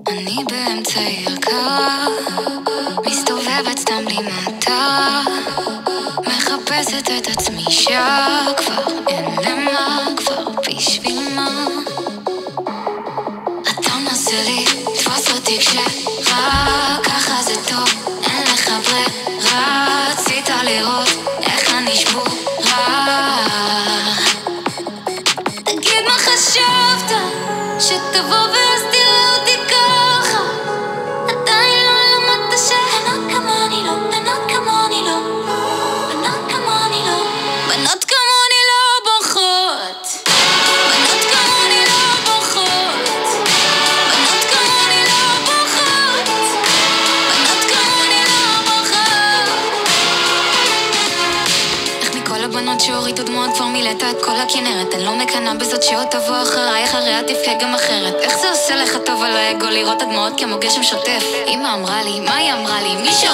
אני באמצע יקר, מסתובבת סתם בלי מטר, מחפשת את עצמי שכבר אין למה, כבר בשביל מה. אתה מנסה לי, תפוס אותי כשרק ככה זה טוב, אין לך ברירה, רצית לראות איך אני שבורה. תגיד מה חשבת, שתבוא ואז תראה אותי ככה. עדיין לא למדת שבנות כמוני לא, בנות כמוני לא, בנות כמוני לא, בנות כמוני לא בוחרות, בנות כמוני לא בוחרות, בנות כמוני לא בוחרות, בנות כמוני לא בוחרות. איך מכל הבנות שהורידו דמעות כבר מילאת את כל הכנרת, אני לא מקנה בזאת שעוד תבוא אחריי, אחריה תבכה גם אחרת. איך זה עושה לך טוב על האגו לראות הדמעות כמו גשם שוטף? אמא אמרה לי, מה היא אמרה לי? מי שעושה